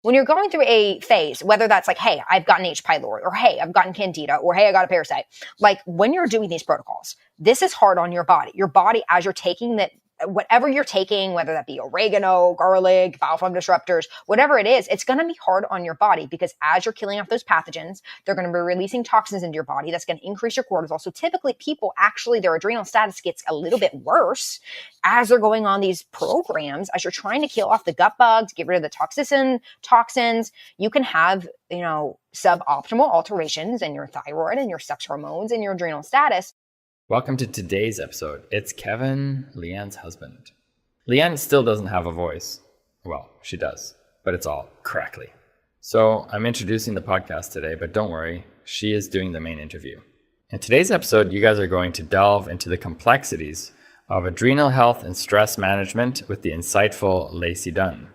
when you're going through a phase, whether that's like, hey, I've gotten H. pylori, or hey, I've gotten candida, or hey, I got a parasite, like when you're doing these protocols, this is hard on your body. Your body, as you're taking that, whatever you're taking, whether that be oregano, garlic, bowel flora disruptors, whatever it is, it's going to be hard on your body because as you're killing off those pathogens, they're going to be releasing toxins into your body. That's going to increase your cortisol. So typically people actually, their adrenal status gets a little bit worse as they're going on these programs, as you're trying to kill off the gut bugs, get rid of the toxins. You can have, suboptimal alterations in your thyroid and your sex hormones and your adrenal status. Welcome to today's episode. It's Kevin, Leanne's husband. Leanne still doesn't have a voice. Well, she does, but it's all crackly. So I'm introducing the podcast today, but don't worry, she is doing the main interview. In today's episode, you guys are going to delve into the complexities of adrenal health and stress management with the insightful Lacey Dunn.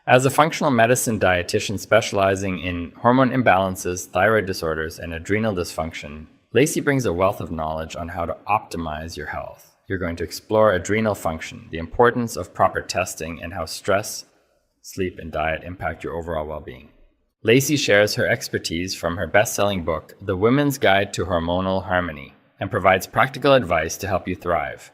As a functional medicine dietitian specializing in hormone imbalances, thyroid disorders, and adrenal dysfunction, Lacey brings a wealth of knowledge on how to optimize your health. You're going to explore adrenal function, the importance of proper testing, and how stress, sleep, and diet impact your overall well-being. Lacey shares her expertise from her best-selling book, The Women's Guide to Hormonal Harmony, and provides practical advice to help you thrive.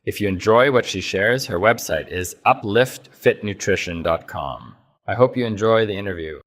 If you enjoy what she shares, her website is upliftfitnutrition.com. I hope you enjoy the interview.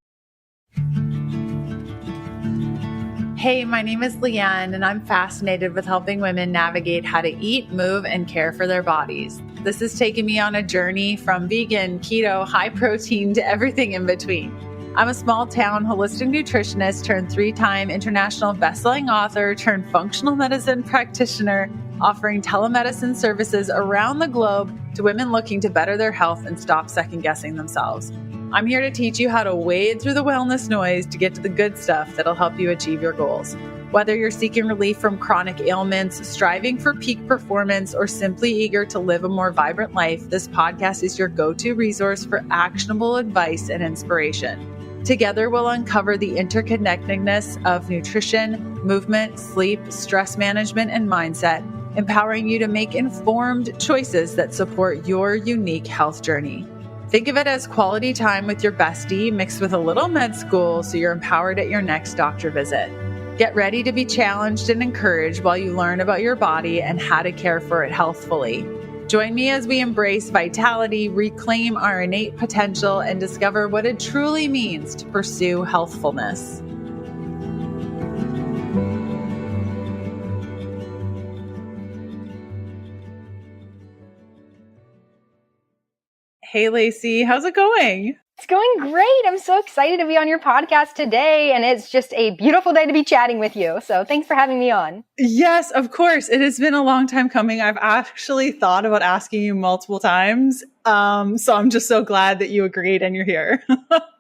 Hey, my name is Leanne, and I'm fascinated with helping women navigate how to eat, move, and care for their bodies. This has taken me on a journey from vegan, keto, high protein to everything in between. I'm a small-town holistic nutritionist turned 3-time international best-selling author turned functional medicine practitioner, offering telemedicine services around the globe to women looking to better their health and stop second-guessing themselves. I'm here to teach you how to wade through the wellness noise to get to the good stuff that'll help you achieve your goals. Whether you're seeking relief from chronic ailments, striving for peak performance, or simply eager to live a more vibrant life, this podcast is your go-to resource for actionable advice and inspiration. Together, we'll uncover the interconnectedness of nutrition, movement, sleep, stress management, and mindset, empowering you to make informed choices that support your unique health journey. Think of it as quality time with your bestie mixed with a little med school so you're empowered at your next doctor visit. Get ready to be challenged and encouraged while you learn about your body and how to care for it healthfully. Join me as we embrace vitality, reclaim our innate potential, and discover what it truly means to pursue healthfulness. Hey, Lacey, how's it going? It's going great. I'm so excited to be on your podcast today. And it's just a beautiful day to be chatting with you. So thanks for having me on. Yes, of course. It has been a long time coming. I've actually thought about asking you multiple times. So I'm just so glad that you agreed and you're here.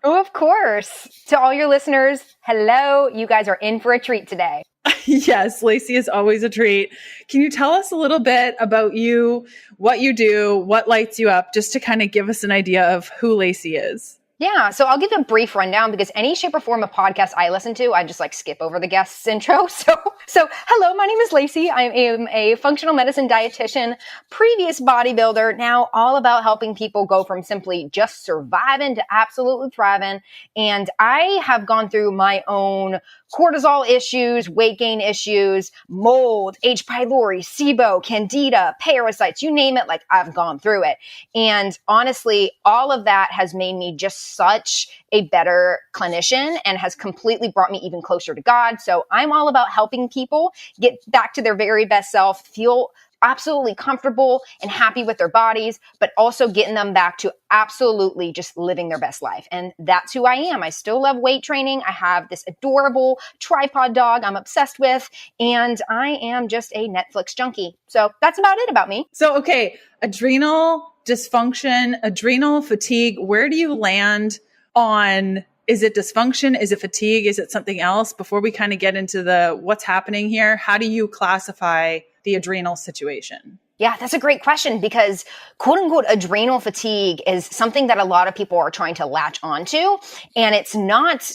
Oh, of course. To all your listeners, hello. You guys are in for a treat today. Yes, Lacey is always a treat. Can you tell us a little bit about you, what you do, what lights you up, just to kind of give us an idea of who Lacey is? Yeah, so I'll give a brief rundown because any shape or form of podcast I listen to, I just skip over the guest's intro. So hello, my name is Lacey. I am a functional medicine dietitian, previous bodybuilder, now all about helping people go from simply just surviving to absolutely thriving. And I have gone through my own cortisol issues, weight gain issues, mold, H. pylori, SIBO, candida, parasites, you name it, I've gone through it. And honestly, all of that has made me just such a better clinician and has completely brought me even closer to God. So I'm all about helping people get back to their very best self, feel absolutely comfortable and happy with their bodies, but also getting them back to absolutely just living their best life. And that's who I am. I still love weight training. I have this adorable tripod dog I'm obsessed with, and I am just a Netflix junkie. So that's about it about me. So, okay, adrenal dysfunction, adrenal fatigue, where do you land on? Is it dysfunction? Is it fatigue? Is it something else? Before we kind of get into the what's happening here, how do you classify the adrenal situation? Yeah, that's a great question because quote unquote adrenal fatigue is something that a lot of people are trying to latch onto. And it's not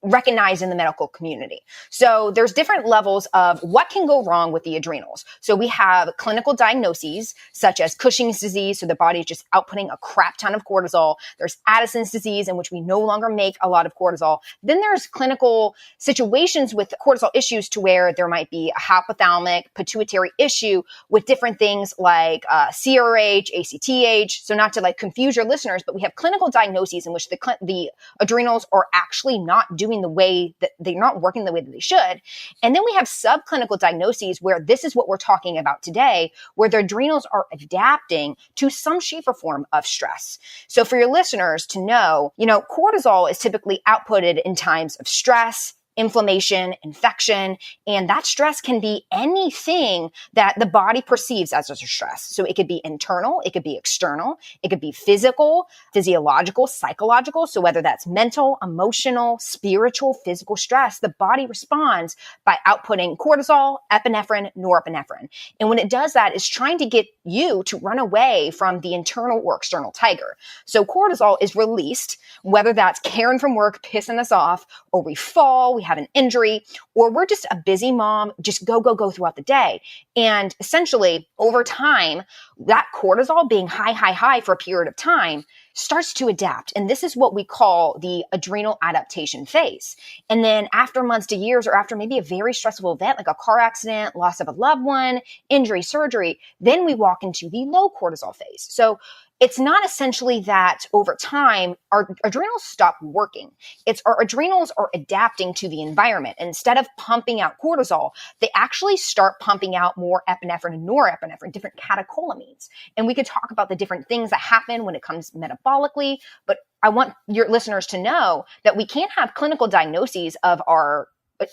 recognized in the medical community. So there's different levels of what can go wrong with the adrenals. So we have clinical diagnoses such as Cushing's disease. So the body is just outputting a crap ton of cortisol. There's Addison's disease in which we no longer make a lot of cortisol. Then there's clinical situations with cortisol issues to where there might be a hypothalamic pituitary issue with different things like CRH, ACTH. So not to like confuse your listeners, but we have clinical diagnoses in which the adrenals are actually not doing the way that they're not working the way that they should. And then we have subclinical diagnoses where this is what we're talking about today, where the adrenals are adapting to some shape or form of stress. So for your listeners to know, cortisol is typically outputted in times of stress, inflammation, infection, and that stress can be anything that the body perceives as a stress. So it could be internal, it could be external, it could be physical, physiological, psychological. So whether that's mental, emotional, spiritual, physical stress, the body responds by outputting cortisol, epinephrine, norepinephrine. And when it does that, it's trying to get you to run away from the internal or external tiger. So cortisol is released, whether that's Karen from work pissing us off, or we fall, we have an injury, or we're just a busy mom, just go throughout the day. And essentially, over time, that cortisol being high for a period of time starts to adapt. And this is what we call the adrenal adaptation phase. And then after months to years, or after maybe a very stressful event like a car accident, loss of a loved one, injury, surgery, then we walk into the low cortisol phase. So it's not essentially that over time, our adrenals stop working. It's our adrenals are adapting to the environment. And instead of pumping out cortisol, they actually start pumping out more epinephrine and norepinephrine, different catecholamines. And we could talk about the different things that happen when it comes metabolically, but I want your listeners to know that we can't have clinical diagnoses of our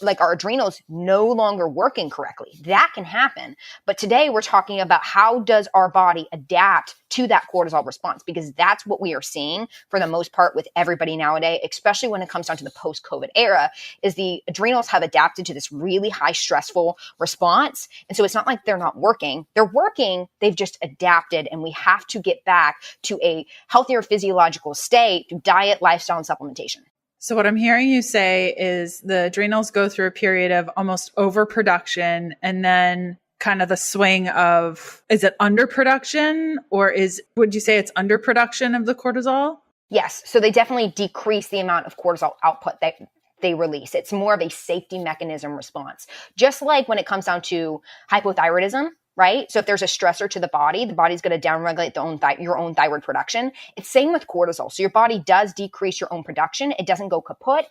adrenals no longer working correctly. That can happen. But today we're talking about how does our body adapt to that cortisol response, because that's what we are seeing for the most part with everybody nowadays, especially when it comes down to the post-COVID era, is the adrenals have adapted to this really high stressful response. And so it's not like they're not working. They're working. They've just adapted, and we have to get back to a healthier physiological state through diet, lifestyle, and supplementation. So what I'm hearing you say is the adrenals go through a period of almost overproduction, and then kind of the swing of, is it underproduction, or would you say it's underproduction of the cortisol? Yes. So they definitely decrease the amount of cortisol output that they release. It's more of a safety mechanism response. Just like when it comes down to hypothyroidism, right? So if there's a stressor to the body's going to downregulate your own thyroid production. It's same with cortisol. So your body does decrease your own production. It doesn't go kaput.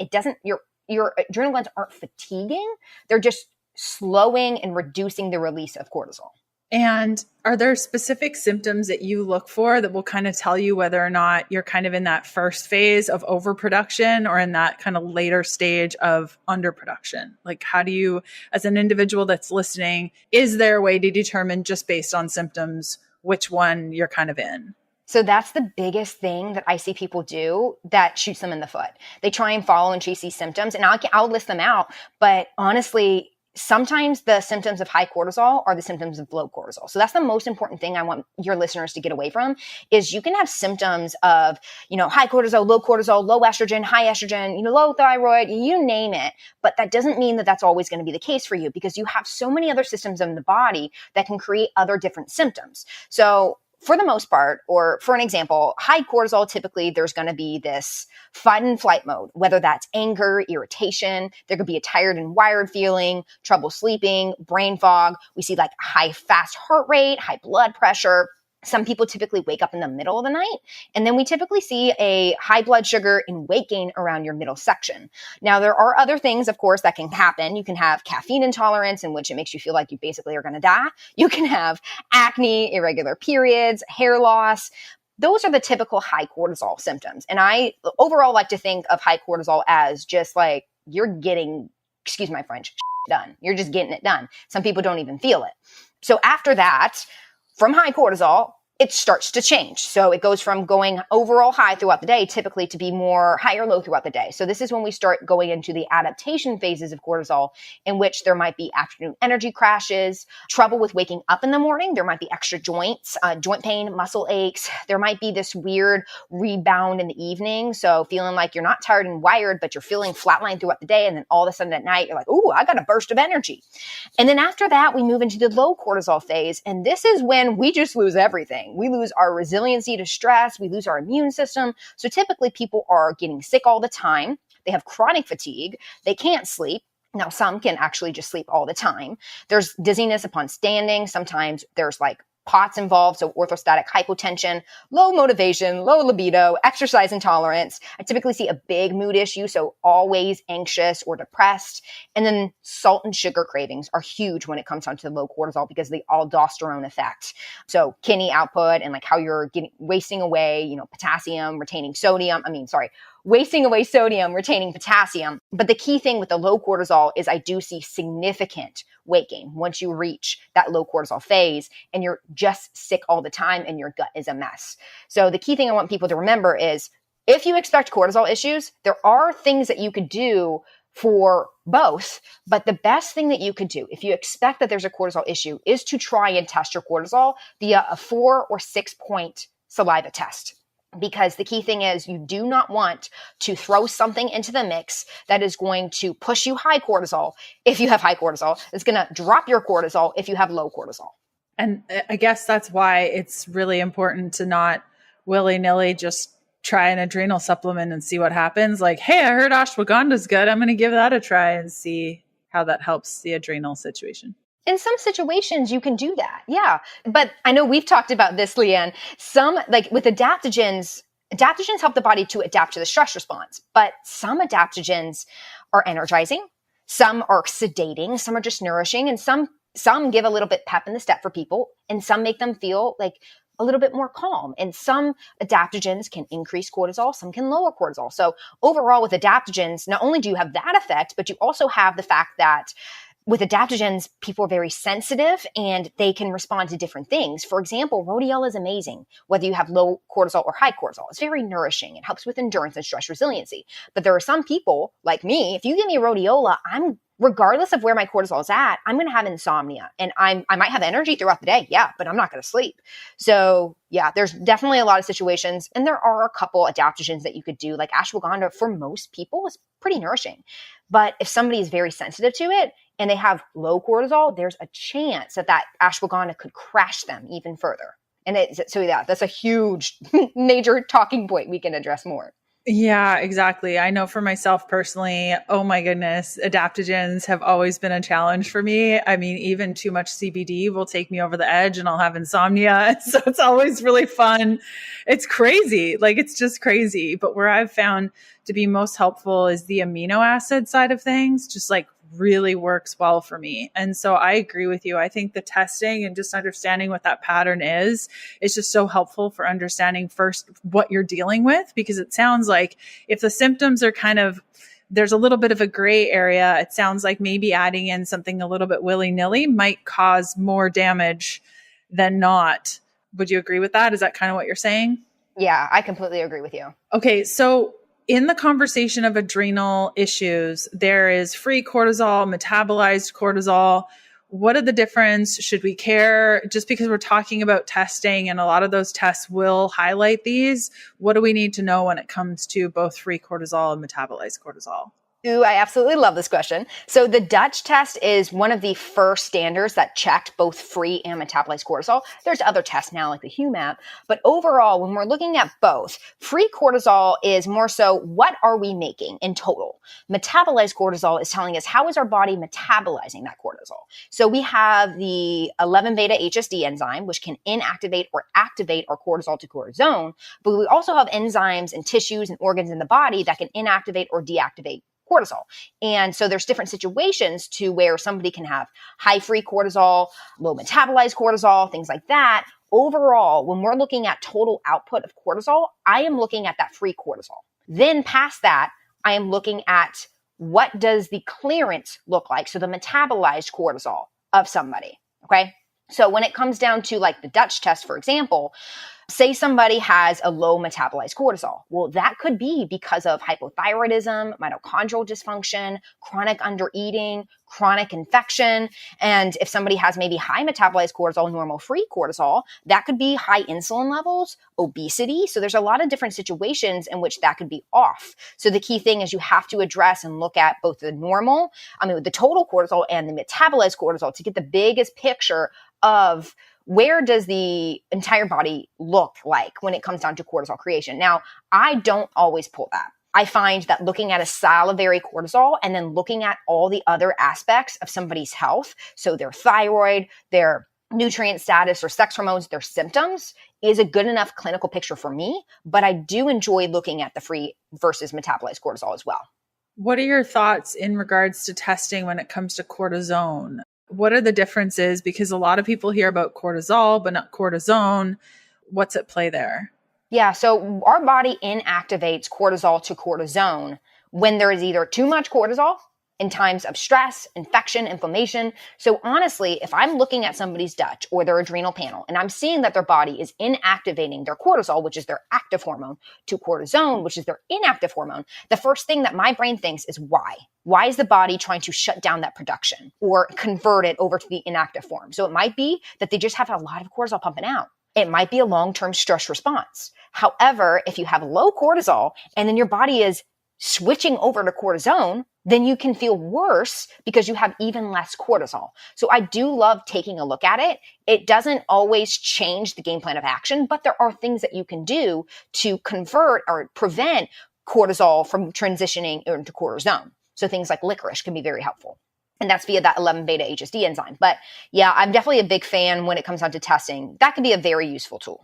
Your adrenal glands aren't fatiguing. They're just slowing and reducing the release of cortisol. And are there specific symptoms that you look for that will kind of tell you whether or not you're kind of in that first phase of overproduction or in that kind of later stage of underproduction? Like, how do you, as an individual that's listening, is there a way to determine just based on symptoms which one you're kind of in? So that's the biggest thing that I see people do that shoots them in the foot. They try and follow and chase these symptoms, and I'll list them out. But honestly, sometimes the symptoms of high cortisol are the symptoms of low cortisol. So that's the most important thing I want your listeners to get away from is you can have symptoms of, high cortisol, low estrogen, high estrogen, low thyroid, you name it. But that doesn't mean that that's always going to be the case for you, because you have so many other systems in the body that can create other different symptoms. So for the most part, or for an example, high cortisol, typically there's going to be this fight and flight mode, whether that's anger, irritation, there could be a tired and wired feeling, trouble sleeping, brain fog. We see like high fast heart rate, high blood pressure. Some people typically wake up in the middle of the night, and then we typically see a high blood sugar and weight gain around your middle section. Now, there are other things, of course, that can happen. You can have caffeine intolerance, in which it makes you feel like you basically are going to die. You can have acne, irregular periods, hair loss. Those are the typical high cortisol symptoms. And I overall like to think of high cortisol as just like you're getting, excuse my French, done. You're just getting it done. Some people don't even feel it. So after that, from high cortisol, it starts to change. So it goes from going overall high throughout the day, typically, to be more high or low throughout the day. So this is when we start going into the adaptation phases of cortisol, in which there might be afternoon energy crashes, trouble with waking up in the morning. There might be extra joints, joint pain, muscle aches. There might be this weird rebound in the evening. So feeling like you're not tired and wired, but you're feeling flatlined throughout the day. And then all of a sudden at night, you're like, ooh, I got a burst of energy. And then after that, we move into the low cortisol phase. And this is when we just lose everything. We lose our resiliency to stress. We lose our immune system. So typically people are getting sick all the time. They have chronic fatigue. They can't sleep. Now, some can actually just sleep all the time. There's dizziness upon standing. Sometimes there's like POTS involved, so orthostatic hypotension, low motivation, low libido, exercise intolerance. I typically see a big mood issue, so always anxious or depressed. And then salt and sugar cravings are huge when it comes down to the low cortisol because of the aldosterone effect. So kidney output and like how you're wasting away, potassium, wasting away sodium, retaining potassium. But the key thing with the low cortisol is I do see significant weight gain once you reach that low cortisol phase and you're just sick all the time and your gut is a mess. So the key thing I want people to remember is if you expect cortisol issues, there are things that you could do for both. But the best thing that you could do if you expect that there's a cortisol issue is to try and test your cortisol via a 4 or 6 point saliva test. Because the key thing is you do not want to throw something into the mix that is going to push you high cortisol if you have high cortisol. It's going to drop your cortisol if you have low cortisol. And I guess that's why it's really important to not willy-nilly just try an adrenal supplement and see what happens. Like, hey, I heard ashwagandha's good. I'm going to give that a try and see how that helps the adrenal situation. In some situations, you can do that. Yeah. But I know we've talked about this, Leanne. Some, like with adaptogens help the body to adapt to the stress response. But some adaptogens are energizing. Some are sedating. Some are just nourishing. And some give a little bit pep in the step for people. And some make them feel like a little bit more calm. And some adaptogens can increase cortisol. Some can lower cortisol. So overall with adaptogens, not only do you have that effect, but you also have the fact that with adaptogens, people are very sensitive and they can respond to different things. For example, rhodiola is amazing, whether you have low cortisol or high cortisol. It's very nourishing. It helps with endurance and stress resiliency. But there are some people like me, if you give me rhodiola, regardless of where my cortisol is at, I'm going to have insomnia and I might have energy throughout the day. Yeah, but I'm not going to sleep. So yeah, there's definitely a lot of situations. And there are a couple adaptogens that you could do, like ashwagandha for most people is pretty nourishing. But if somebody is very sensitive to it and they have low cortisol, there's a chance that ashwagandha could crash them even further. And that's a huge major talking point we can address more. Yeah, exactly. I know for myself personally, oh my goodness, adaptogens have always been a challenge for me. I mean, even too much CBD will take me over the edge and I'll have insomnia. So it's always really fun. It's crazy. Like it's just crazy. But where I've found to be most helpful is the amino acid side of things, just like really works well for me. And so I agree with you. I think the testing and just understanding what that pattern is just so helpful for understanding first what you're dealing with, because it sounds like if the symptoms are there's a little bit of a gray area, it sounds like maybe adding in something a little bit willy-nilly might cause more damage than not. Would you agree with that? Is that kind of what you're saying? Yeah, I completely agree with you. Okay. So in the conversation of adrenal issues, there is free cortisol, metabolized cortisol. What are the difference? Should we care? Just because we're talking about testing and a lot of those tests will highlight these, what do we need to know when it comes to both free cortisol and metabolized cortisol? Ooh, I absolutely love this question. So the Dutch test is one of the first standards that checked both free and metabolized cortisol. There's other tests now like the HUMAP, but overall, when we're looking at both, free cortisol is more so what are we making in total? Metabolized cortisol is telling us how is our body metabolizing that cortisol. So we have the 11-beta HSD enzyme, which can inactivate or activate our cortisol to cortisone, but we also have enzymes and tissues and organs in the body that can inactivate or deactivate cortisol. And so there's different situations to where somebody can have high free cortisol, low metabolized cortisol, things like that. Overall, when we're looking at total output of cortisol, I am looking at that free cortisol. Then past that, I am looking at what does the clearance look like? So the metabolized cortisol of somebody. Okay. So when it comes down to like the Dutch test, for example, say somebody has a low metabolized cortisol. Well, that could be because of hypothyroidism, mitochondrial dysfunction, chronic undereating, chronic infection. And if somebody has maybe high metabolized cortisol, normal free cortisol, that could be high insulin levels, obesity. So there's a lot of different situations in which that could be off. So the key thing is you have to address and look at both the the total cortisol and the metabolized cortisol to get the biggest picture of where does the entire body look like when it comes down to cortisol creation. Now, I don't always pull that. I find that looking at a salivary cortisol and then looking at all the other aspects of somebody's health, so their thyroid, their nutrient status or sex hormones, their symptoms, is a good enough clinical picture for me. But I do enjoy looking at the free versus metabolized cortisol as well. What are your thoughts in regards to testing when it comes to cortisone? What are the differences? Because a lot of people hear about cortisol, but not cortisone. What's at play there? Yeah, so our body inactivates cortisol to cortisone when there is either too much cortisol in times of stress, infection, inflammation. So honestly, if I'm looking at somebody's Dutch or their adrenal panel and I'm seeing that their body is inactivating their cortisol, which is their active hormone, to cortisone, which is their inactive hormone, the first thing that my brain thinks is why? Why is the body trying to shut down that production or convert it over to the inactive form? So it might be that they just have a lot of cortisol pumping out. It might be a long-term stress response. However, if you have low cortisol and then your body is switching over to cortisone, then you can feel worse because you have even less cortisol. So I do love taking a look at it. It doesn't always change the game plan of action, but there are things that you can do to convert or prevent cortisol from transitioning into cortisone. So things like licorice can be very helpful. And that's via that 11-beta HSD enzyme. But yeah, I'm definitely a big fan when it comes down to testing. That can be a very useful tool.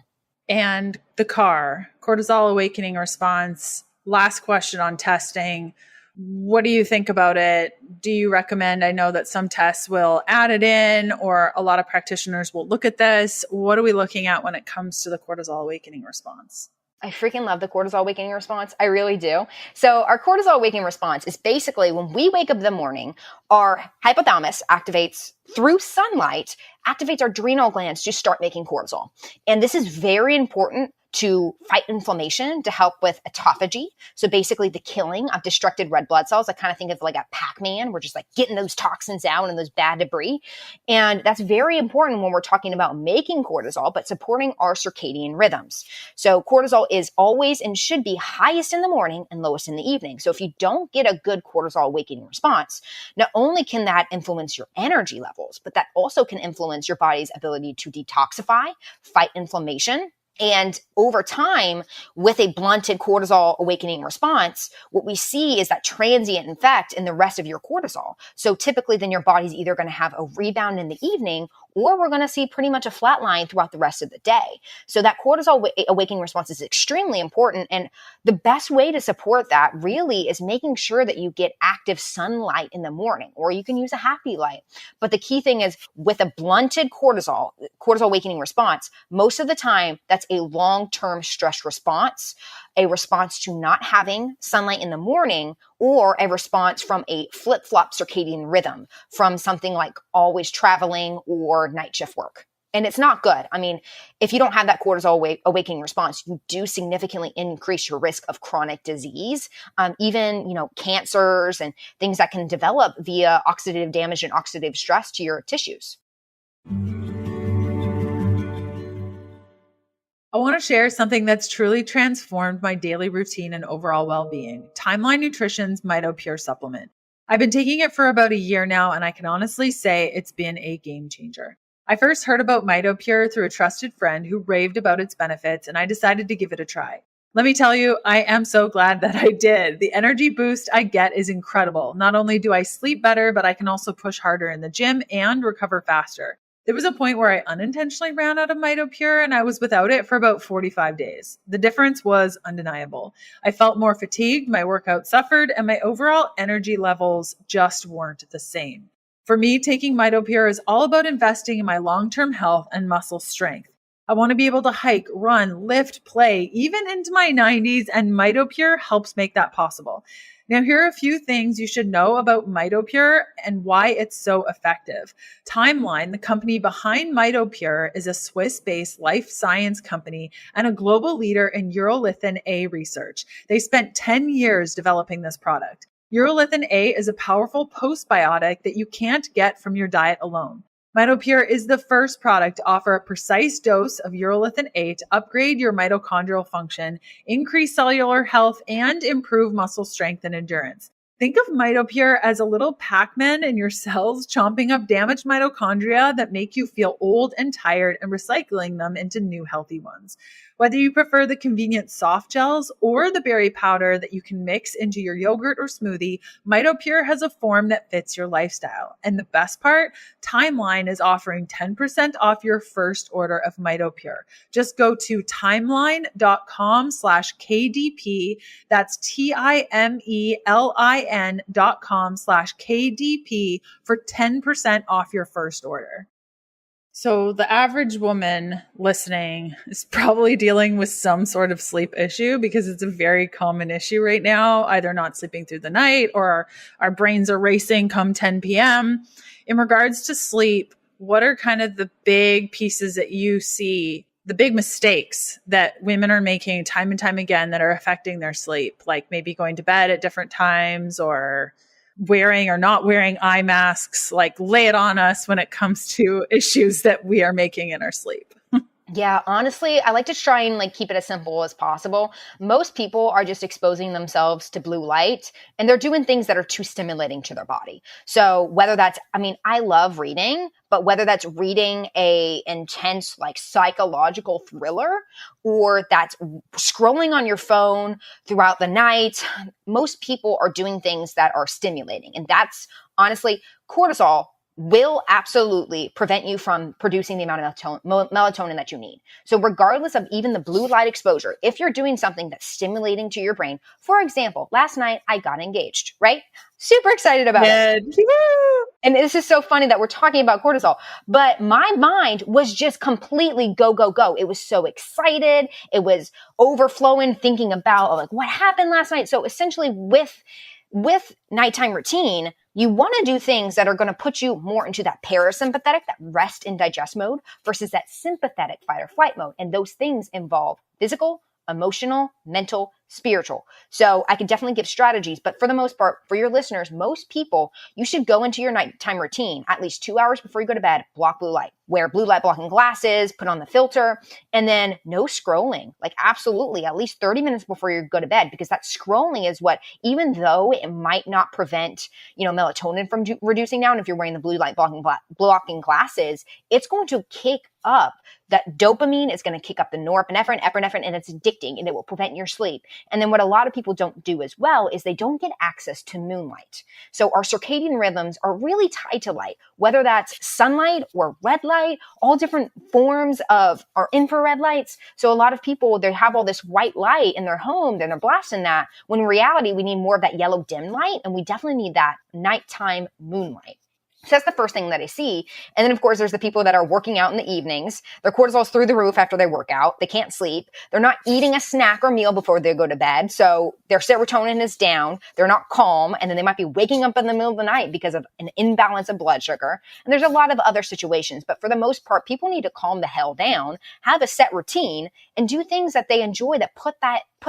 And the cortisol awakening response. Last question on testing. What do you think about it? Do you recommend? I know that some tests will add it in, or a lot of practitioners will look at this. What are we looking at when it comes to the cortisol awakening response? I freaking love the cortisol awakening response. I really do. So our cortisol awakening response is basically when we wake up in the morning, our hypothalamus activates through sunlight, activates our adrenal glands to start making cortisol. And this is very important to fight inflammation, to help with autophagy. So basically the killing of destructed red blood cells. I kind of think of like a Pac-Man. We're just like getting those toxins out and those bad debris. And that's very important when we're talking about making cortisol, but supporting our circadian rhythms. So cortisol is always and should be highest in the morning and lowest in the evening. So if you don't get a good cortisol awakening response, not only can that influence your energy levels, but that also can influence your body's ability to detoxify, fight inflammation. And over time, with a blunted cortisol awakening response, what we see is that transient effect in the rest of your cortisol. So typically then your body's either going to have a rebound in the evening, or we're going to see pretty much a flat line throughout the rest of the day. So that cortisol awakening response is extremely important. And the best way to support that really is making sure that you get active sunlight in the morning, or you can use a happy light. But the key thing is with a blunted cortisol awakening response, most of the time that's a long-term stress response, a response to not having sunlight in the morning, or a response from a flip-flop circadian rhythm from something like always traveling or night shift work. And it's not good. I mean, if you don't have that cortisol awakening response, you do significantly increase your risk of chronic disease, even, cancers and things that can develop via oxidative damage and oxidative stress to your tissues. I want to share something that's truly transformed my daily routine and overall well-being. Timeline Nutrition's MitoPure supplement. I've been taking it for about a year now, and I can honestly say it's been a game changer. I first heard about MitoPure through a trusted friend who raved about its benefits, and I decided to give it a try. Let me tell you, I am so glad that I did. The energy boost I get is incredible. Not only do I sleep better, but I can also push harder in the gym and recover faster. There was a point where I unintentionally ran out of MitoPure and I was without it for about 45 days. The difference was undeniable. I felt more fatigued, my workout suffered, and my overall energy levels just weren't the same. For me, taking MitoPure is all about investing in my long-term health and muscle strength. I want to be able to hike, run, lift, play, even into my 90s, and MitoPure helps make that possible. Now, here are a few things you should know about MitoPure and why it's so effective. Timeline, the company behind MitoPure, is a Swiss-based life science company and a global leader in urolithin A research. They spent 10 years developing this product. Urolithin A is a powerful postbiotic that you can't get from your diet alone. MitoPure is the first product to offer a precise dose of urolithin A to upgrade your mitochondrial function, increase cellular health, and improve muscle strength and endurance. Think of MitoPure as a little Pac-Man in your cells, chomping up damaged mitochondria that make you feel old and tired and recycling them into new healthy ones. Whether you prefer the convenient soft gels or the berry powder that you can mix into your yogurt or smoothie, MitoPure has a form that fits your lifestyle. And the best part, Timeline is offering 10% off your first order of MitoPure. Just go to timeline.com/KDP. That's TIMELIN.com/KDP for 10% off your first order. So the average woman listening is probably dealing with some sort of sleep issue because it's a very common issue right now, either not sleeping through the night or our brains are racing come 10 p.m. In regards to sleep, what are kind of the big pieces that you see, the big mistakes that women are making time and time again that are affecting their sleep, like maybe going to bed at different times or wearing or not wearing eye masks? Like, lay it on us when it comes to issues that we are making in our sleep. Yeah, honestly, I like to try and keep it as simple as possible. Most people are just exposing themselves to blue light and they're doing things that are too stimulating to their body. So whether that's, I love reading, but whether that's reading a intense psychological thriller or that's scrolling on your phone throughout the night, most people are doing things that are stimulating. And that's honestly, cortisol will absolutely prevent you from producing the amount of melatonin that you need. So regardless of even the blue light exposure, if you're doing something that's stimulating to your brain, for example, last night I got engaged, right? Super excited about it. And this is so funny that we're talking about cortisol, but my mind was just completely go, go, go. It was so excited. It was overflowing, thinking about what happened last night. So essentially with nighttime routine, you want to do things that are going to put you more into that parasympathetic, that rest and digest mode versus that sympathetic fight or flight mode. And those things involve physical, emotional, mental, spiritual. So I can definitely give strategies, but for the most part, for your listeners, most people, you should go into your nighttime routine at least 2 hours before you go to bed, block blue light, wear blue light blocking glasses, put on the filter, and then no scrolling. Absolutely, at least 30 minutes before you go to bed, because that scrolling is what, even though it might not prevent, melatonin from reducing down if you're wearing the blue light blocking glasses, it's going to kick up that dopamine, is going to kick up the norepinephrine, epinephrine, and it's addicting and it will prevent your sleep. And then what a lot of people don't do as well is they don't get access to moonlight. So our circadian rhythms are really tied to light, whether that's sunlight or red light, all different forms of our infrared lights. So a lot of people, they have all this white light in their home and they're blasting that, when in reality, we need more of that yellow dim light, and we definitely need that nighttime moonlight. So that's the first thing that I see. And then, of course, there's the people that are working out in the evenings. Their cortisol's through the roof after they work out. They can't sleep. They're not eating a snack or meal before they go to bed. So their serotonin is down. They're not calm. And then they might be waking up in the middle of the night because of an imbalance of blood sugar. And there's a lot of other situations. But for the most part, people need to calm the hell down, have a set routine, and do things that they enjoy that put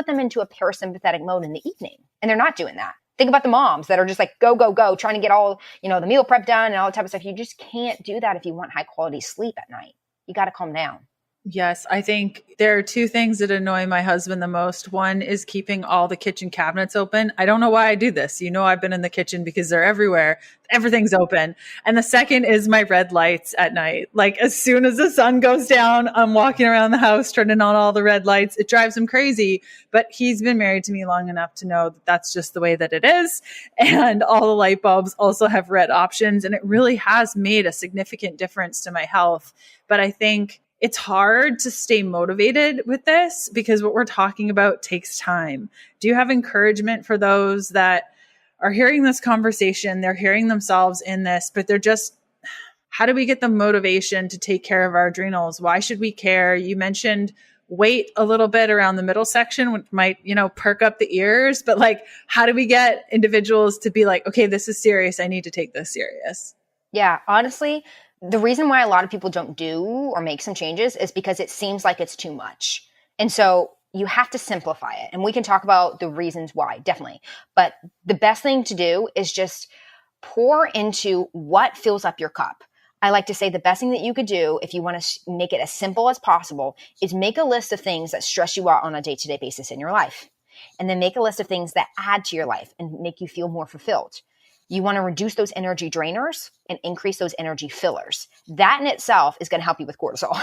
them into a parasympathetic mode in the evening. And they're not doing that. Think about the moms that are just go, go, go, trying to get all, the meal prep done and all that type of stuff. You just can't do that if you want high quality sleep at night. You got to calm down. Yes, I think there are two things that annoy my husband the most. One is keeping all the kitchen cabinets open. I don't know why I do this. I've been in the kitchen because they're everywhere. Everything's open. And the second is my red lights at night. As soon as the sun goes down, I'm walking around the house, turning on all the red lights. It drives him crazy, but he's been married to me long enough to know that that's just the way that it is. And all the light bulbs also have red options. And it really has made a significant difference to my health. But I think it's hard to stay motivated with this because what we're talking about takes time. Do you have encouragement for those that are hearing this conversation? They're hearing themselves in this, but they're just how do we get the motivation to take care of our adrenals? Why should we care? You mentioned weight a little bit around the middle section, which might, perk up the ears, but like, how do we get individuals to be like, okay, this is serious. I need to take this serious. Yeah, honestly, the reason why a lot of people don't do or make some changes is because it seems like it's too much. And so you have to simplify it. And we can talk about the reasons why, definitely. But the best thing to do is just pour into what fills up your cup. I like to say the best thing that you could do if you want to make it as simple as possible is make a list of things that stress you out on a day-to-day basis in your life. And then make a list of things that add to your life and make you feel more fulfilled. You want to reduce those energy drainers and increase those energy fillers. That in itself is going to help you with cortisol.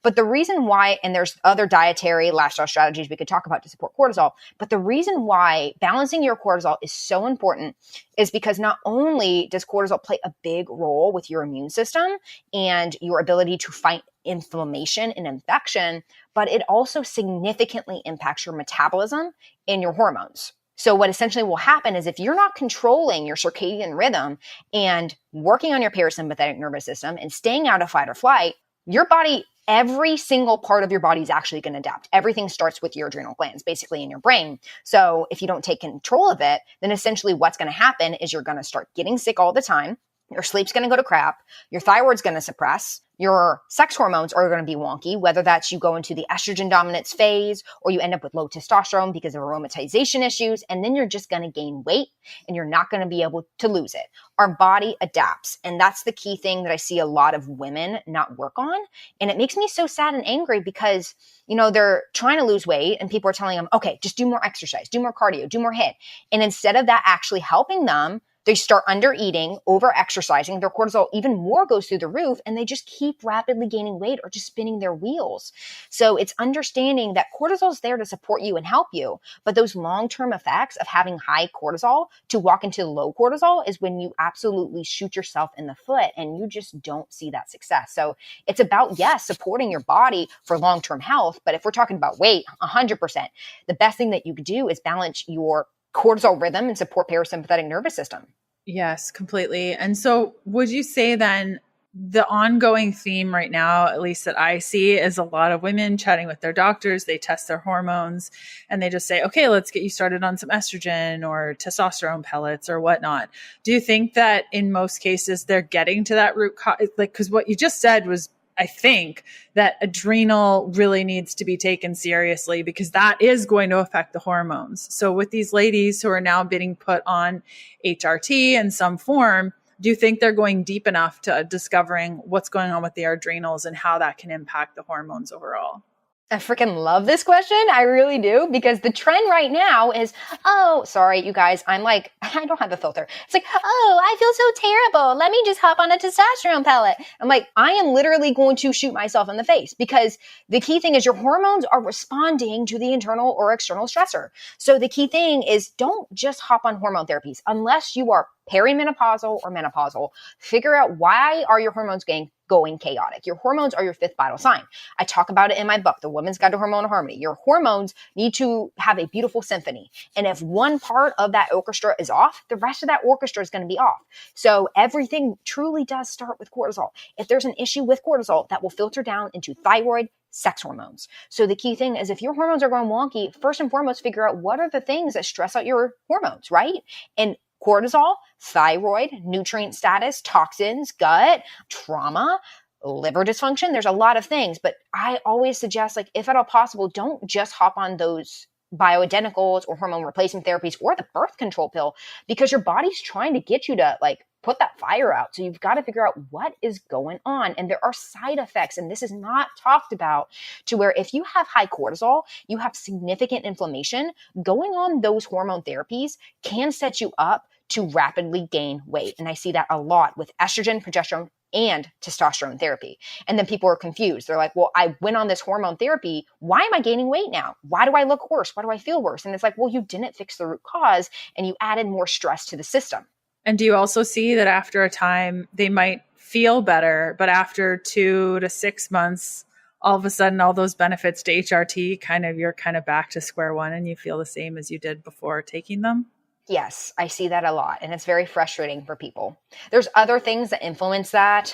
But the reason why, and there's other dietary lifestyle strategies we could talk about to support cortisol, but the reason why balancing your cortisol is so important is because not only does cortisol play a big role with your immune system and your ability to fight inflammation and infection, but it also significantly impacts your metabolism and your hormones. So what essentially will happen is if you're not controlling your circadian rhythm and working on your parasympathetic nervous system and staying out of fight or flight, your body, every single part of your body is actually going to adapt. Everything starts with your adrenal glands, basically in your brain. So if you don't take control of it, then essentially what's going to happen is you're going to start getting sick all the time. Your sleep's going to go to crap. Your thyroid's going to suppress. Your sex hormones are going to be wonky, whether that's you go into the estrogen dominance phase or you end up with low testosterone because of aromatization issues. And then you're just going to gain weight and you're not going to be able to lose it. Our body adapts. And that's the key thing that I see a lot of women not work on. And it makes me so sad and angry because, they're trying to lose weight and people are telling them, okay, just do more exercise, do more cardio, do more HIIT. And instead of that actually helping them, they start under eating, over exercising, their cortisol even more goes through the roof, and they just keep rapidly gaining weight or just spinning their wheels. So it's understanding that cortisol is there to support you and help you, but those long-term effects of having high cortisol to walk into low cortisol is when you absolutely shoot yourself in the foot and you just don't see that success. So it's about, yes, supporting your body for long-term health, but if we're talking about weight, 100%, the best thing that you could do is balance your cortisol rhythm and support parasympathetic nervous system. Yes, completely. And so would you say then the ongoing theme right now, at least that I see, is a lot of women chatting with their doctors, they test their hormones and they just say, okay, let's get you started on some estrogen or testosterone pellets or whatnot. Do you think that in most cases they're getting to that root cause? Like, because what you just said was, I think that adrenal really needs to be taken seriously because that is going to affect the hormones. So with these ladies who are now being put on HRT in some form, do you think they're going deep enough to discovering what's going on with their adrenals and how that can impact the hormones overall? I freaking love this question. I really do, because the trend right now is, oh, sorry, you guys, I don't have a filter. It's like, oh, I feel so terrible. Let me just hop on a testosterone pellet. I'm like, I am literally going to shoot myself in the face, because the key thing is your hormones are responding to the internal or external stressor. So the key thing is don't just hop on hormone therapies unless you are perimenopausal or menopausal. Figure out, why are your hormones going chaotic? Your hormones are your fifth vital sign. I talk about it in my book, The Woman's Guide to Hormonal Harmony. Your hormones need to have a beautiful symphony. And if one part of that orchestra is off, the rest of that orchestra is going to be off. So everything truly does start with cortisol. If there's an issue with cortisol, that will filter down into thyroid, sex hormones. So the key thing is, if your hormones are going wonky, first and foremost, figure out what are the things that stress out your hormones, right? And cortisol, thyroid, nutrient status, toxins, gut, trauma, liver dysfunction. There's a lot of things, but I always suggest, if at all possible, don't just hop on those bioidenticals or hormone replacement therapies or the birth control pill, because your body's trying to get you to put that fire out. So you've got to figure out what is going on. And there are side effects, and this is not talked about, to where if you have high cortisol, you have significant inflammation. Going on those hormone therapies can set you up to rapidly gain weight. And I see that a lot with estrogen, progesterone, and testosterone therapy. And then people are confused. They're like, well, I went on this hormone therapy. Why am I gaining weight now? Why do I look worse? Why do I feel worse? And it's like, well, you didn't fix the root cause and you added more stress to the system. And do you also see that after a time they might feel better, but after 2 to 6 months, all of a sudden, all those benefits to HRT, you're back to square one and you feel the same as you did before taking them? Yes, I see that a lot, and it's very frustrating for people. There's other things that influence that,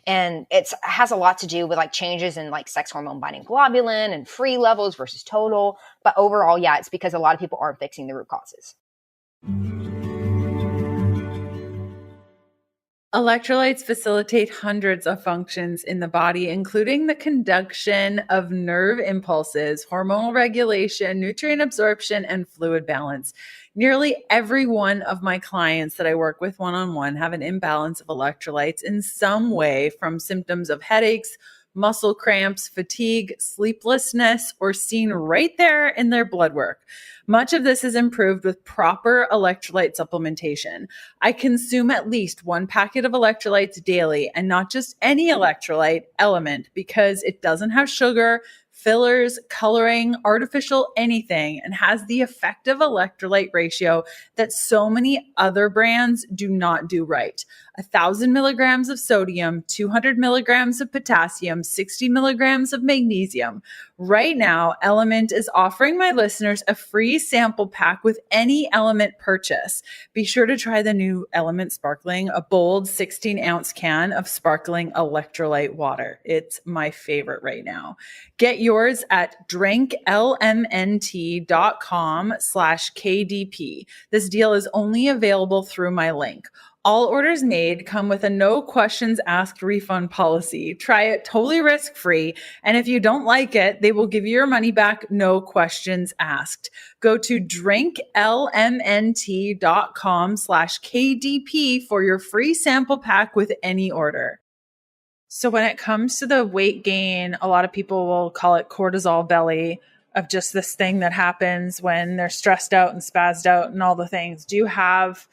and it has a lot to do with like changes in like sex hormone binding globulin and free levels versus total. But overall, yeah, it's because a lot of people aren't fixing the root causes. Electrolytes facilitate hundreds of functions in the body, including the conduction of nerve impulses, hormonal regulation, nutrient absorption, and fluid balance. Nearly every one of my clients that I work with one-on-one have an imbalance of electrolytes in some way, from symptoms of headaches, muscle cramps, fatigue, sleeplessness, or seen right there in their blood work. Much of this is improved with proper electrolyte supplementation. I consume at least one packet of electrolytes daily, and not just any electrolyte element, because it doesn't have sugar, fillers, coloring, artificial anything, and has the effective electrolyte ratio that so many other brands do not do right. 1,000 milligrams of sodium, 200 milligrams of potassium, 60 milligrams of magnesium. Right now, Element is offering my listeners a free sample pack with any Element purchase. Be sure to try the new Element Sparkling, a bold 16-ounce can of sparkling electrolyte water. It's my favorite right now. Get yours at drinklmnt.com/KDP. This deal is only available through my link. All orders made come with a no questions asked refund policy. Try it totally risk-free, and if you don't like it, they will give you your money back, no questions asked. Go to drinklmnt.com/KDP for your free sample pack with any order. So when it comes to the weight gain, a lot of people will call it cortisol belly, of just this thing that happens when they're stressed out and spazzed out and all the things. Do you have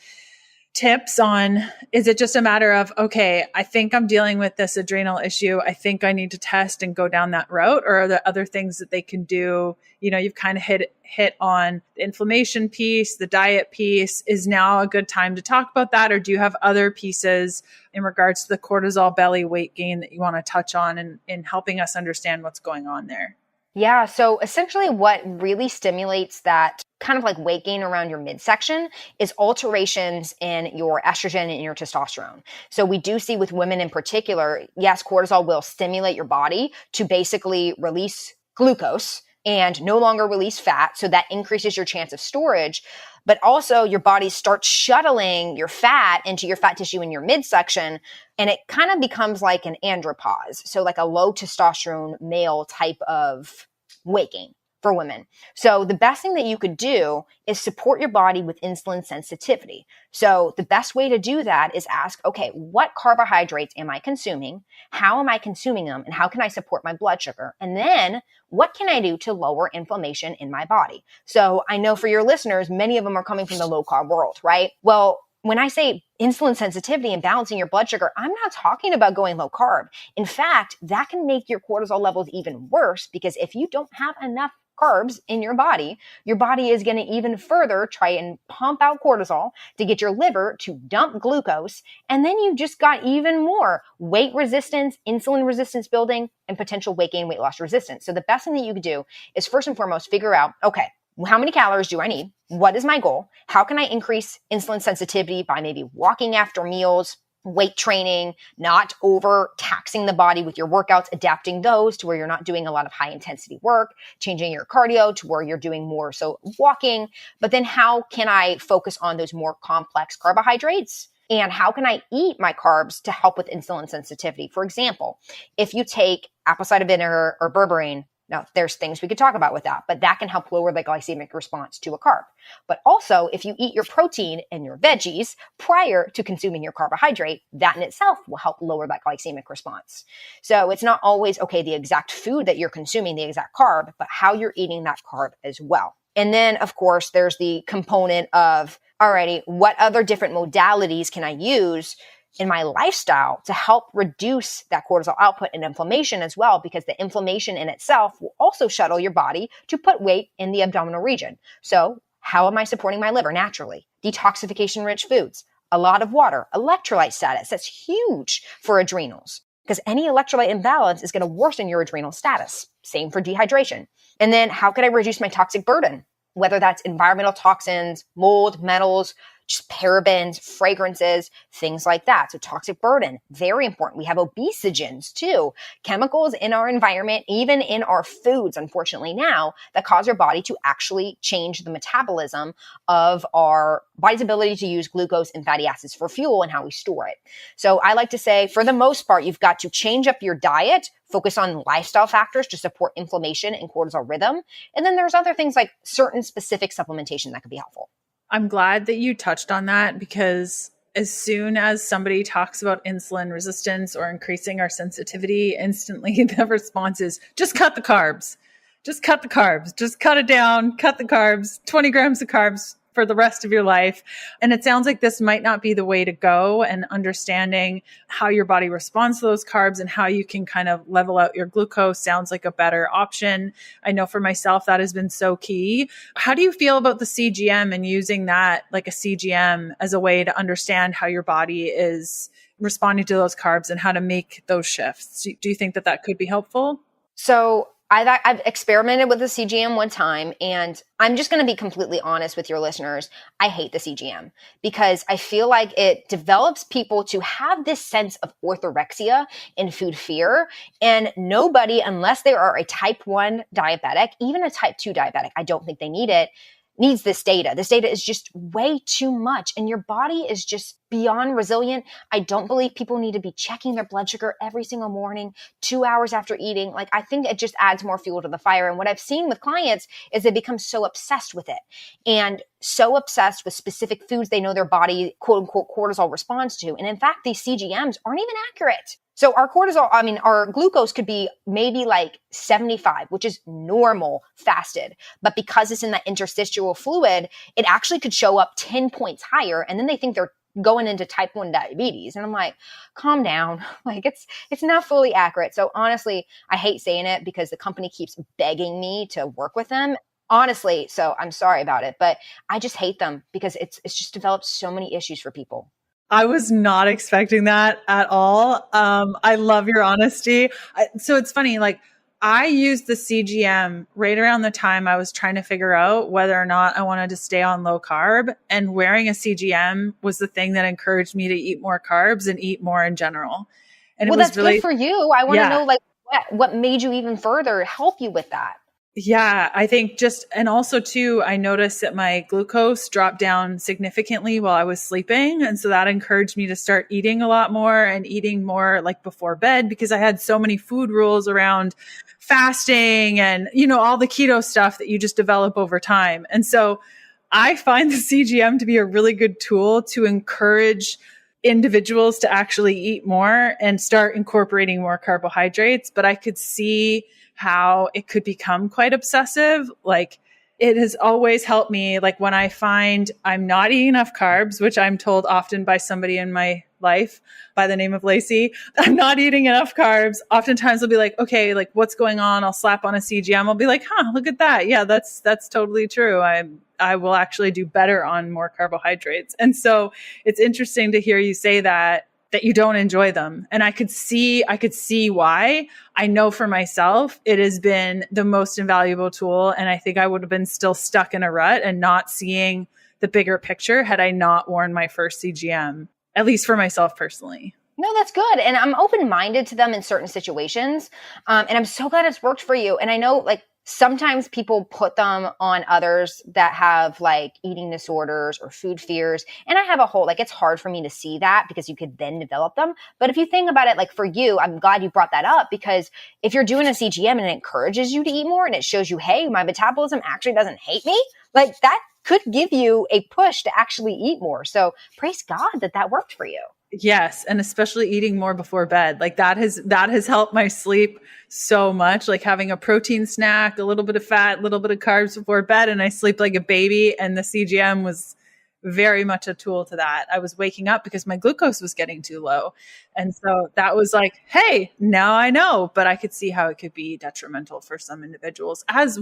tips on, is it just a matter of, okay, I think I'm dealing with this adrenal issue, I think I need to test and go down that route? Or are there other things that they can do? You know, you've kind of hit on the inflammation piece, the diet piece. Is now a good time to talk about that? Or do you have other pieces in regards to the cortisol belly weight gain that you want to touch on in helping us understand what's going on there? Yeah, so essentially what really stimulates that kind of like weight gain around your midsection is alterations in your estrogen and your testosterone. So we do see with women in particular, yes, cortisol will stimulate your body to basically release glucose and no longer release fat. So that increases your chance of storage. But also your body starts shuttling your fat into your fat tissue in your midsection, and it kind of becomes like an andropause. So like a low testosterone male type of weight gain for women. So the best thing that you could do is support your body with insulin sensitivity. So the best way to do that is ask, okay, what carbohydrates am I consuming? How am I consuming them? And how can I support my blood sugar? And then what can I do to lower inflammation in my body? So I know for your listeners, many of them are coming from the low carb world, right? Well, when I say insulin sensitivity and balancing your blood sugar, I'm not talking about going low carb. In fact, that can make your cortisol levels even worse, because if you don't have enough carbs in your body is going to even further try and pump out cortisol to get your liver to dump glucose. And then you just got even more weight resistance, insulin resistance building, and potential weight gain, weight loss resistance. So the best thing that you could do is first and foremost, figure out, okay, how many calories do I need? What is my goal? How can I increase insulin sensitivity by maybe walking after meals, weight training, not over taxing the body with your workouts, adapting those to where you're not doing a lot of high intensity work, changing your cardio to where you're doing more so walking. But then how can I focus on those more complex carbohydrates? And how can I eat my carbs to help with insulin sensitivity? For example, if you take apple cider vinegar or berberine, now, there's things we could talk about with that, but that can help lower the glycemic response to a carb. But also, if you eat your protein and your veggies prior to consuming your carbohydrate, that in itself will help lower that glycemic response. So it's not always, okay, the exact food that you're consuming, the exact carb, but how you're eating that carb as well. And then, of course, there's the component of, alrighty, what other different modalities can I use in my lifestyle to help reduce that cortisol output and inflammation as well, because the inflammation in itself will also shuttle your body to put weight in the abdominal region. So how am I supporting my liver naturally? Detoxification rich foods, a lot of water, electrolyte status. That's huge for adrenals, because any electrolyte imbalance is going to worsen your adrenal status. Same for dehydration. And then how can I reduce my toxic burden? whether that's environmental toxins, mold, metals, just parabens, fragrances, things like that. So toxic burden, very important. We have obesogens too, chemicals in our environment, even in our foods, unfortunately now, that cause our body to actually change the metabolism of our body's ability to use glucose and fatty acids for fuel and how we store it. So I like to say, for the most part, you've got to change up your diet, focus on lifestyle factors to support inflammation and cortisol rhythm. And then there's other things like certain specific supplementation that could be helpful. I'm glad that you touched on that, because as soon as somebody talks about insulin resistance or increasing our sensitivity, instantly the response is just cut the carbs. Just cut the carbs. Just cut it down. Cut the carbs. 20 grams of carbs for the rest of your life. And it sounds like this might not be the way to go, and understanding how your body responds to those carbs and how you can kind of level out your glucose sounds like a better option. I know for myself, that has been so key. How do you feel about the CGM and using that like a CGM as a way to understand how your body is responding to those carbs and how to make those shifts? Do you think that that could be helpful? So I've experimented with the CGM one time, and I'm just going to be completely honest with your listeners. I hate the CGM because I feel like it develops people to have this sense of orthorexia and food fear. And nobody, unless they are a type 1 diabetic, even a type 2 diabetic, I don't think they need it, needs this data. This data is just way too much, and your body is just beyond resilient. I don't believe people need to be checking their blood sugar every single morning, 2 hours after eating. Like, I think it just adds more fuel to the fire. And what I've seen with clients is they become so obsessed with it, and so obsessed with specific foods they know their body, quote unquote, cortisol responds to. And in fact, these CGMs aren't even accurate. So our cortisol, our glucose could be maybe like 75, which is normal fasted. But because it's in that interstitial fluid, it actually could show up 10 points higher. And then they think they're going into type 1 diabetes. And I'm like, calm down. Like, it's not fully accurate. So honestly, I hate saying it because the company keeps begging me to work with them. Honestly, so I'm sorry about it, but I just hate them because it's just developed so many issues for people. I was not expecting that at all. I love your honesty. So it's funny, like I used the CGM right around the time I was trying to figure out whether or not I wanted to stay on low carb, and wearing a CGM was the thing that encouraged me to eat more carbs and eat more in general. And well, it was that's really good for you. I want to know like what made you even further help you with that. Yeah, I think and also too, I noticed that my glucose dropped down significantly while I was sleeping. And so that encouraged me to start eating a lot more and eating more like before bed, because I had so many food rules around fasting and, all the keto stuff that you just develop over time. And so I find the CGM to be a really good tool to encourage individuals to actually eat more and start incorporating more carbohydrates. But I could see how it could become quite obsessive. Like, it has always helped me. Like, when I find I'm not eating enough carbs, which I'm told often by somebody in my life by the name of Lacey, I'm not eating enough carbs. Oftentimes I'll be like, okay, like what's going on? I'll slap on a CGM. I'll be like, look at that. Yeah, that's totally true. I will actually do better on more carbohydrates. And so it's interesting to hear you say that you don't enjoy them. And I could see why. I know for myself, it has been the most invaluable tool. And I think I would have been still stuck in a rut and not seeing the bigger picture had I not worn my first CGM, at least for myself personally. No, that's good. And I'm open-minded to them in certain situations. And I'm so glad it's worked for you. And I know like sometimes people put them on others that have like eating disorders or food fears. And I have a whole, like, it's hard for me to see that because you could then develop them. But if you think about it, like for you, I'm glad you brought that up, because if you're doing a CGM and it encourages you to eat more and it shows you, hey, my metabolism actually doesn't hate me, like that could give you a push to actually eat more. So praise God that worked for you. Yes. And especially eating more before bed. Like that has helped my sleep so much, like having a protein snack, a little bit of fat, a little bit of carbs before bed. And I sleep like a baby. And the CGM was very much a tool to that. I was waking up because my glucose was getting too low. And so that was like, hey, now I know, but I could see how it could be detrimental for some individuals, as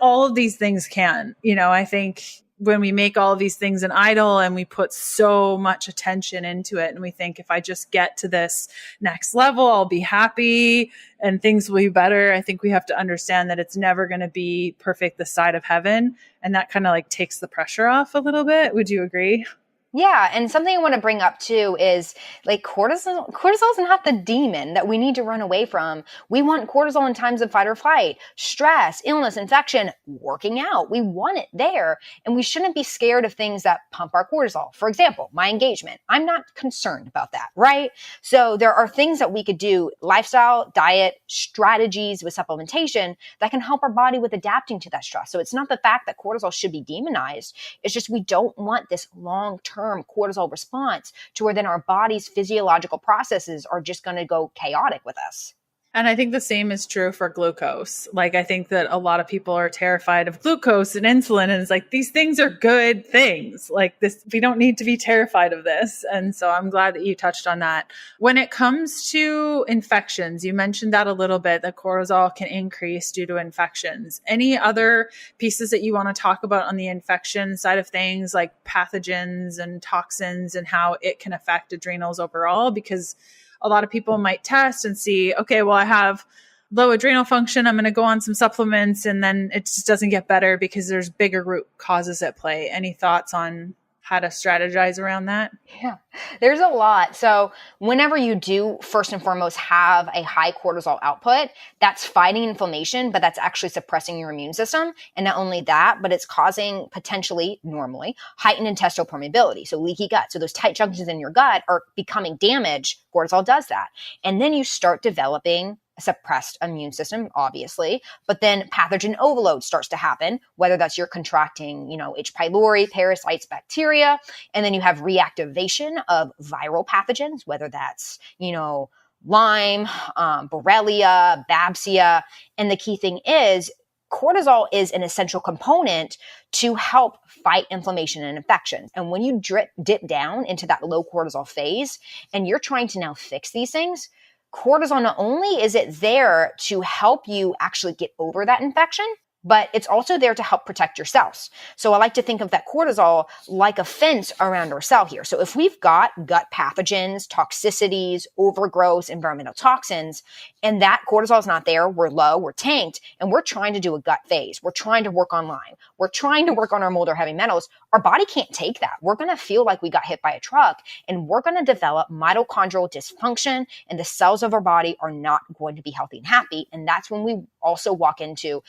all of these things can. I think when we make all of these things an idol and we put so much attention into it and we think if I just get to this next level, I'll be happy and things will be better. I think we have to understand that it's never going to be perfect this side of heaven. And that kind of like takes the pressure off a little bit. Would you agree? Yeah. And something I want to bring up too is like cortisol is not the demon that we need to run away from. We want cortisol in times of fight or flight, stress, illness, infection, working out. We want it there. And we shouldn't be scared of things that pump our cortisol. For example, my engagement. I'm not concerned about that, right? So there are things that we could do, lifestyle, diet, strategies with supplementation that can help our body with adapting to that stress. So it's not the fact that cortisol should be demonized. It's just we don't want this long-term cortisol response to where then our body's physiological processes are just going to go chaotic with us. And I think the same is true for glucose. Like, I think that a lot of people are terrified of glucose and insulin. And it's like, these things are good things. Like this, we don't need to be terrified of this. And so I'm glad that you touched on that. When it comes to infections, you mentioned that a little bit, that cortisol can increase due to infections. Any other pieces that you want to talk about on the infection side of things, like pathogens and toxins and how it can affect adrenals overall? Because a lot of people might test and see, okay, well, I have low adrenal function. I'm going to go on some supplements, and then it just doesn't get better because there's bigger root causes at play. Any thoughts on how to strategize around that? Yeah, there's a lot. So whenever you do, first and foremost, have a high cortisol output, that's fighting inflammation, but that's actually suppressing your immune system. And not only that, but it's causing potentially, normally, heightened intestinal permeability. So leaky gut. So those tight junctions in your gut are becoming damaged. Cortisol does that. And then you start developing a suppressed immune system, obviously, but then pathogen overload starts to happen, whether that's you're contracting, H. pylori, parasites, bacteria, and then you have reactivation of viral pathogens, whether that's, Lyme, Borrelia, Babesia. And the key thing is cortisol is an essential component to help fight inflammation and infections. And when you dip down into that low cortisol phase and you're trying to now fix these things, cortisol, not only is it there to help you actually get over that infection, but it's also there to help protect your cells. So I like to think of that cortisol like a fence around our cell here. So if we've got gut pathogens, toxicities, overgrowth, environmental toxins, and that cortisol is not there, we're low, we're tanked, and we're trying to do a gut phase. We're trying to work on Lyme. We're trying to work on our mold or heavy metals. Our body can't take that. We're going to feel like we got hit by a truck, and we're going to develop mitochondrial dysfunction, and the cells of our body are not going to be healthy and happy. And that's when we also walk into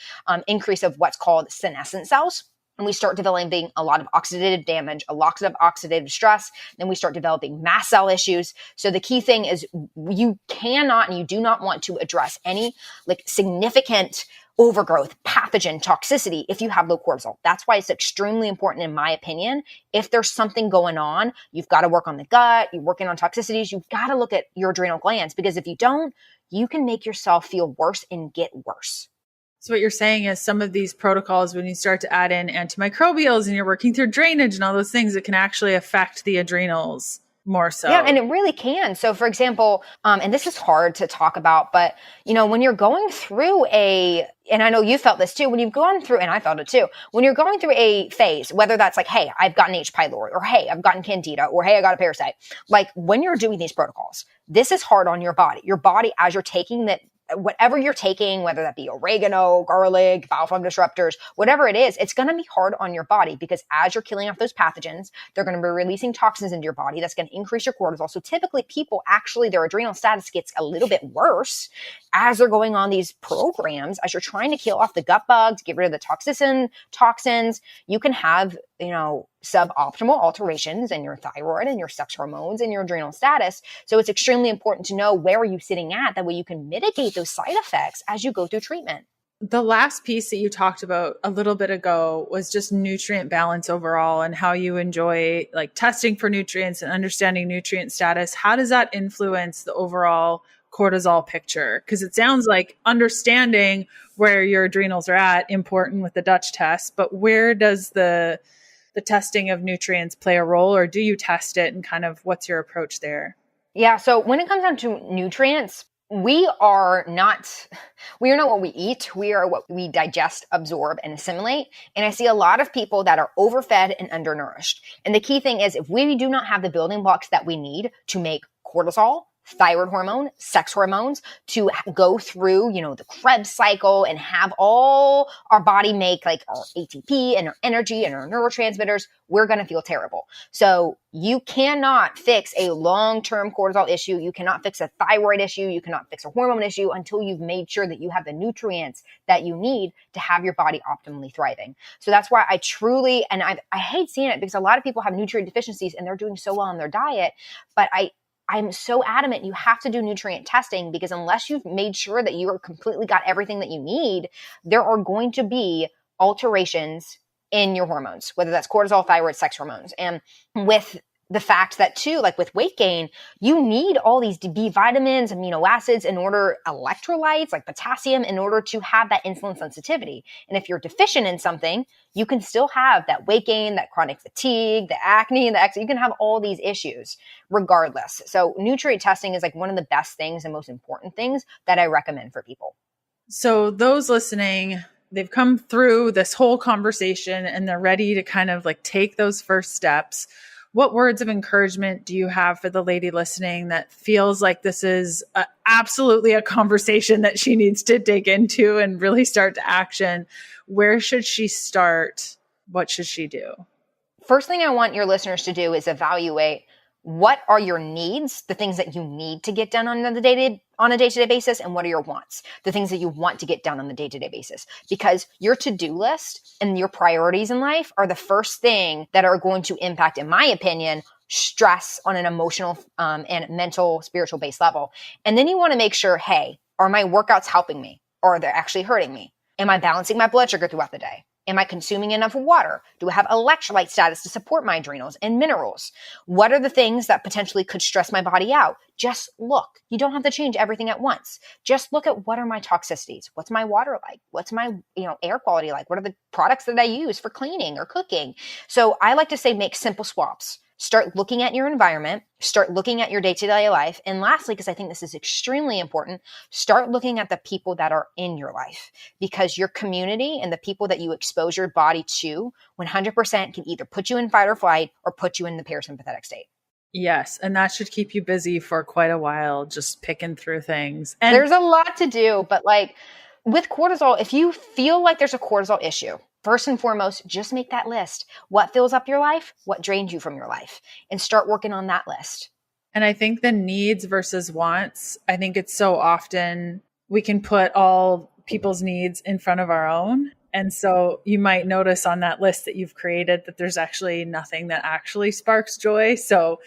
increase of what's called senescent cells. And we start developing a lot of oxidative damage, a lot of oxidative stress. Then we start developing mast cell issues. So the key thing is you cannot and you do not want to address any significant overgrowth, pathogen, toxicity if you have low cortisol. That's why it's extremely important, in my opinion. If there's something going on, you've got to work on the gut, you're working on toxicities, you've got to look at your adrenal glands, because if you don't, you can make yourself feel worse and get worse. So what you're saying is some of these protocols, when you start to add in antimicrobials and you're working through drainage and all those things, it can actually affect the adrenals more so. Yeah, and it really can. So for example, and this is hard to talk about, but when you're going through and I know you felt this too, when you've gone through, and I felt it too, when you're going through a phase, whether that's like, hey, I've gotten H. pylori, or hey, I've gotten candida, or hey, I got a parasite. Like when you're doing these protocols, this is hard on your body. Your body, as you're taking that, whatever you're taking, whether that be oregano, garlic, bowel flora disruptors, whatever it is, it's going to be hard on your body, because as you're killing off those pathogens, they're going to be releasing toxins into your body. That's going to increase your cortisol. So typically people actually, their adrenal status gets a little bit worse as they're going on these programs, as you're trying to kill off the gut bugs, get rid of the toxins. You can have, suboptimal alterations in your thyroid and your sex hormones and your adrenal status. So it's extremely important to know where are you sitting at. That way you can mitigate those side effects as you go through treatment. The last piece that you talked about a little bit ago was just nutrient balance overall, and how you enjoy testing for nutrients and understanding nutrient status. How does that influence the overall cortisol picture? Because it sounds like understanding where your adrenals are at important with the Dutch test, but where does the testing of nutrients play a role, or do you test it, and kind of what's your approach there? Yeah. So when it comes down to nutrients, we are not what we eat. We are what we digest, absorb, and assimilate. And I see a lot of people that are overfed and undernourished. And the key thing is, if we do not have the building blocks that we need to make cortisol, thyroid hormone, sex hormones, to go through, the Krebs cycle and have all our body make like our ATP and our energy and our neurotransmitters, we're going to feel terrible. So you cannot fix a long-term cortisol issue. You cannot fix a thyroid issue. You cannot fix a hormone issue until you've made sure that you have the nutrients that you need to have your body optimally thriving. So that's why I truly, and I hate seeing it because a lot of people have nutrient deficiencies and they're doing so well on their diet, but I'm so adamant you have to do nutrient testing, because unless you've made sure that you are completely got everything that you need, there are going to be alterations in your hormones, whether that's cortisol, thyroid, sex hormones. And with the fact that too, like with weight gain, you need all these B vitamins, amino acids electrolytes like potassium in order to have that insulin sensitivity. And if you're deficient in something, you can still have that weight gain, that chronic fatigue, the acne, you can have all these issues regardless. So nutrient testing is like one of the best things and most important things that I recommend for people. So those listening, they've come through this whole conversation and they're ready to kind of like take those first steps. What words of encouragement do you have for the lady listening that feels like this is absolutely a conversation that she needs to dig into and really start to action? Where should she start? What should she do? First thing I want your listeners to do is evaluate what are your needs, the things that you need to get done on a day-to-day basis, and what are your wants, the things that you want to get done on the day-to-day basis. Because your to-do list and your priorities in life are the first thing that are going to impact, in my opinion, stress on an emotional and mental, spiritual based level. And then you want to make sure, hey, are my workouts helping me, or are they actually hurting me? Am I balancing my blood sugar throughout the day? Am I consuming enough water? Do I have electrolyte status to support my adrenals and minerals? What are the things that potentially could stress my body out? Just look. You don't have to change everything at once. Just look at what are my toxicities? What's my water like? What's my air quality like? What are the products that I use for cleaning or cooking? So I like to say make simple swaps. Start looking at your environment, start looking at your day-to-day life. And lastly, because I think this is extremely important, start looking at the people that are in your life, because your community and the people that you expose your body to 100% can either put you in fight or flight or put you in the parasympathetic state. Yes. And that should keep you busy for quite a while, just picking through things. And there's a lot to do, but like with cortisol, if you feel like there's a cortisol issue, first and foremost, just make that list. What fills up your life? What drains you from your life? And start working on that list. And I think the needs versus wants, I think it's so often we can put all people's needs in front of our own. And so you might notice on that list that you've created that there's actually nothing that actually sparks joy. So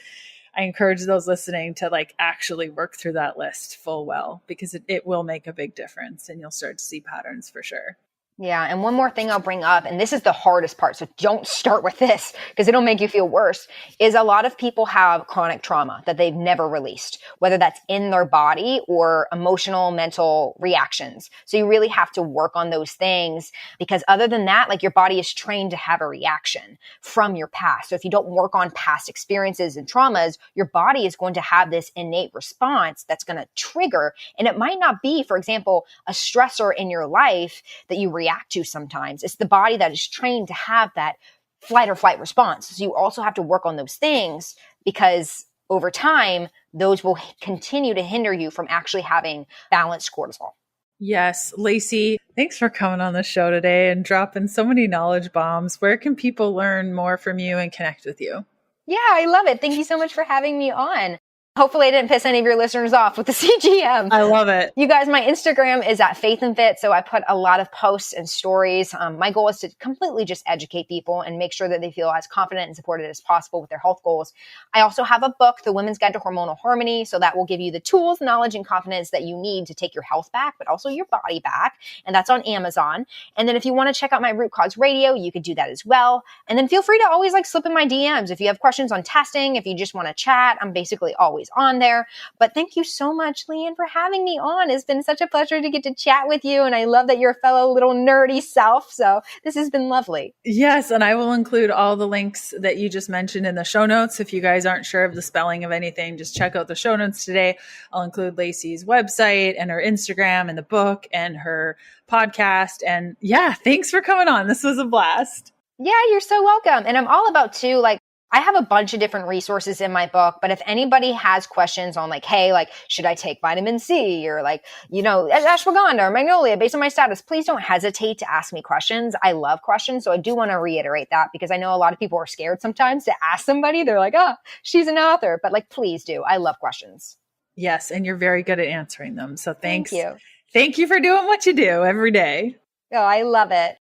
I encourage those listening to like actually work through that list full well, because it will make a big difference and you'll start to see patterns for sure. Yeah. And one more thing I'll bring up, and this is the hardest part, so don't start with this because it'll make you feel worse, is a lot of people have chronic trauma that they've never released, whether that's in their body or emotional, mental reactions. So you really have to work on those things, because other than that, like your body is trained to have a reaction from your past. So if you don't work on past experiences and traumas, your body is going to have this innate response that's going to trigger. And it might not be, for example, a stressor in your life that you react to sometimes. It's the body that is trained to have that flight or flight response. So you also have to work on those things, because over time, those will continue to hinder you from actually having balanced cortisol. Yes. Lacey, thanks for coming on the show today and dropping so many knowledge bombs. Where can people learn more from you and connect with you? Yeah, I love it. Thank you so much for having me on. Hopefully I didn't piss any of your listeners off with the CGM. I love it. You guys, my Instagram is at Faith and Fit. So I put a lot of posts and stories. My goal is to completely just educate people and make sure that they feel as confident and supported as possible with their health goals. I also have a book, The Women's Guide to Hormonal Harmony. So that will give you the tools, knowledge, and confidence that you need to take your health back, but also your body back. And that's on Amazon. And then if you want to check out my Root Cause Radio, you could do that as well. And then feel free to always slip in my DMs. If you have questions on testing, if you just want to chat, I'm basically always always on there. But thank you so much, Leanne, for having me on. It's been such a pleasure to get to chat with you. And I love that you're a fellow little nerdy self. So this has been lovely. Yes. And I will include all the links that you just mentioned in the show notes. If you guys aren't sure of the spelling of anything, just check out the show notes today. I'll include Lacey's website and her Instagram and the book and her podcast. And yeah, thanks for coming on. This was a blast. Yeah, you're so welcome. And I'm all about too, like, I have a bunch of different resources in my book, but if anybody has questions on like, hey, like, should I take vitamin C or like, ashwagandha or magnolia based on my status, please don't hesitate to ask me questions. I love questions. So I do want to reiterate that because I know a lot of people are scared sometimes to ask somebody. They're like, oh, she's an author, but like, please do. I love questions. Yes. And you're very good at answering them. So thanks. Thank you. Thank you for doing what you do every day. Oh, I love it.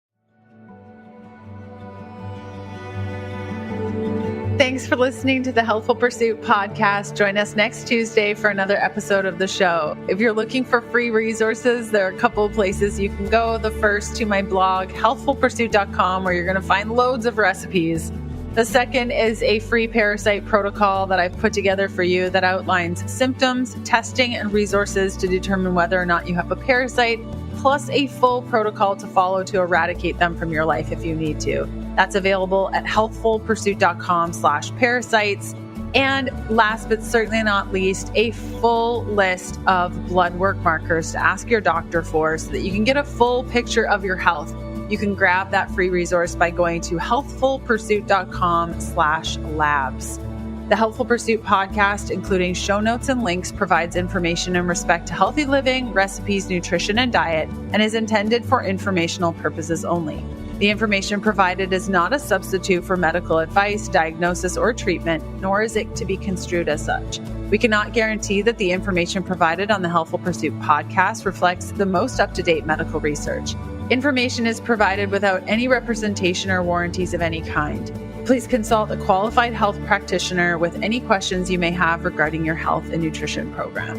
Thanks for listening to the Healthful Pursuit podcast. Join us next Tuesday for another episode of the show. If you're looking for free resources, there are a couple of places you can go. The first to my blog, healthfulpursuit.com, where you're going to find loads of recipes. The second is a free parasite protocol that I've put together for you that outlines symptoms, testing, and resources to determine whether or not you have a parasite, plus a full protocol to follow to eradicate them from your life if you need to. That's available at healthfulpursuit.com/parasites. And last but certainly not least, a full list of blood work markers to ask your doctor for so that you can get a full picture of your health. You can grab that free resource by going to healthfulpursuit.com/labs. The Healthful Pursuit podcast, including show notes and links, provides information in respect to healthy living, recipes, nutrition, and diet, and is intended for informational purposes only. The information provided is not a substitute for medical advice, diagnosis, or treatment, nor is it to be construed as such. We cannot guarantee that the information provided on the Healthful Pursuit podcast reflects the most up-to-date medical research. Information is provided without any representation or warranties of any kind. Please consult a qualified health practitioner with any questions you may have regarding your health and nutrition program.